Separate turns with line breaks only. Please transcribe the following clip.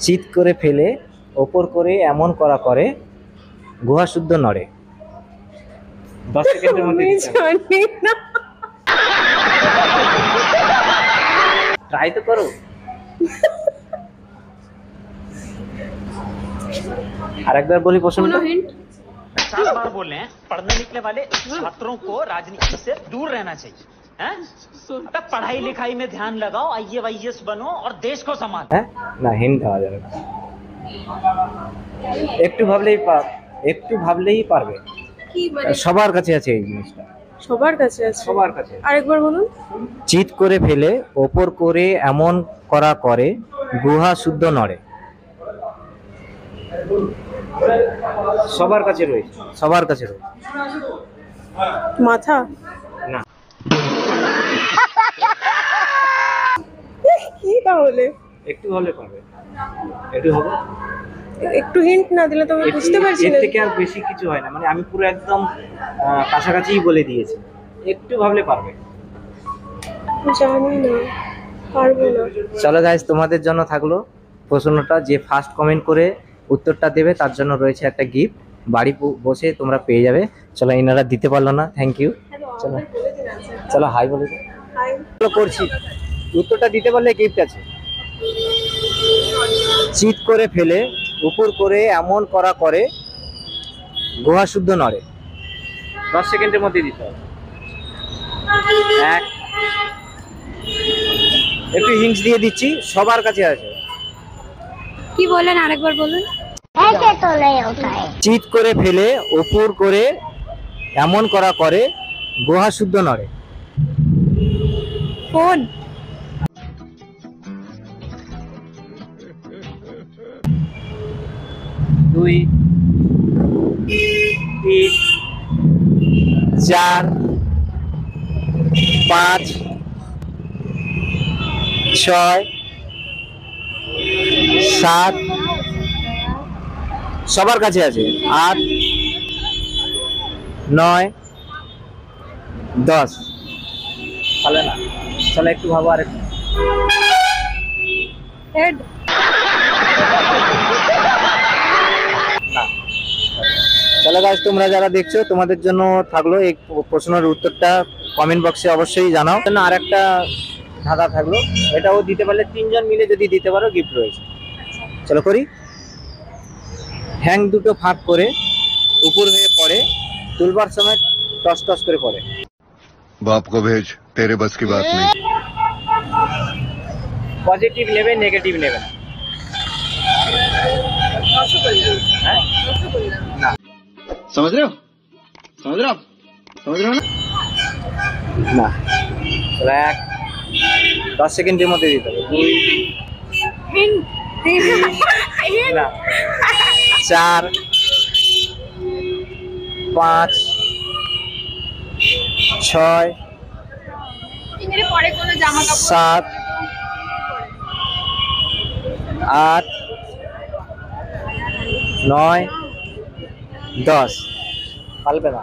চিৎ করে ফেলে ওপর করে এমন করা করে গুহা শুদ্ধ নড়ে। 10 সেকেন্ডের মধ্যে ট্রাই তো করো। আরেকবার বলি প্রশ্নটা।
4 बार बोले हैं पढ़ने लिखने वाले छात्रों को राजनीति से दूर रहना चाहिए हैं? अबे पढ़ाई लिखाई में ध्यान लगाओ, आईएएस बनो और देश को संभालो।
হ্যাঁ না, হিন্ট দেওয়া যাবে না। একটু ভাবলেই পারবে।
কি মানে
সবার কাছে আছে এই জিনিসটা,
সবার কাছে আছে?
সবার কাছে।
আরেকবার বলুন।
চিৎ করে ফেলে ওপর করে এমন করা করে গুহা শুদ্ধ নড়ে। সবার কাছে রয়েছে, সবার কাছে রয়েছে।
মাথা?
না।
কি তাহলে?
একটু হলে পারবে, একটু হবে।
একটু হিন্ট না দিলে তো আমি বুঝতে পারছি না।
এর থেকে আর বেশি কিছু হয় না, মানে আমি পুরো একদম কাছাকাছিই বলে দিয়েছি। একটু ভাবলে পারবে।
জানি না, পারবো না।
চলো গাইস, তোমাদের জন্য থাকলো প্রশ্নটা। যে ফার্স্ট কমেন্ট করে উত্তরটা দেবে তার জন্য রয়েছে একটা গিফট, বাড়ি বসে তোমরা পেয়ে যাবে। চলো, এনারা দিতে পারলো না, থ্যাংক ইউ। চলো চলো হাই বলে দাও। চলো করছি, উত্তরটা দিতে পারলে গিফট আছে। চিৎ করে ফেলে উপর করে এমন করা করে গুহা শুদ্ধ নড়ে। 10 সেকেন্ডের মধ্যে দিতে হবে। একটু হিন্টস দিয়ে দিচ্ছি, সবার কাছে আছে।
কি বলেন, আরেকবার বলুন।
চিৎ করে ফেলে উপর করে এমন করা করে গুহা শুদ্ধ নড়ে।
ফোন?
দুই, 3, 4, 5, 6, 7, সবার কাছে আছে। 8, 9, 10। ভালো না? চলো একটু ভাবো। আর
হেড?
চলো গাইস, তোমরা যারা দেখছো তোমাদের জন্য থাকলো এই প্রশ্নের উত্তরটা কমেন্ট বক্সে অবশ্যই জানাও। আর একটা ধাঁধা থাকলো, এটাও দিতে পারলে 3 জন মিলে যদি দিতে পারো গিফট রয়েছে। চলো করি। হ্যাং দুটো ফাঁক করে উপর হয়ে পড়ে, তুলবার সময় টস টস করে পড়ে।
बाप को भेज, तेरे बस की बात नहीं।
পজিটিভ নেবে, নেগেটিভ নেবে না। হ্যাঁ? না।
समझ रहे हो ना?
না। চলো 10 সেকেন্ডের মধ্যে দিতে হবে। 2, না, 4, 5, 6, 7, 8, 9, 10। পারবে না।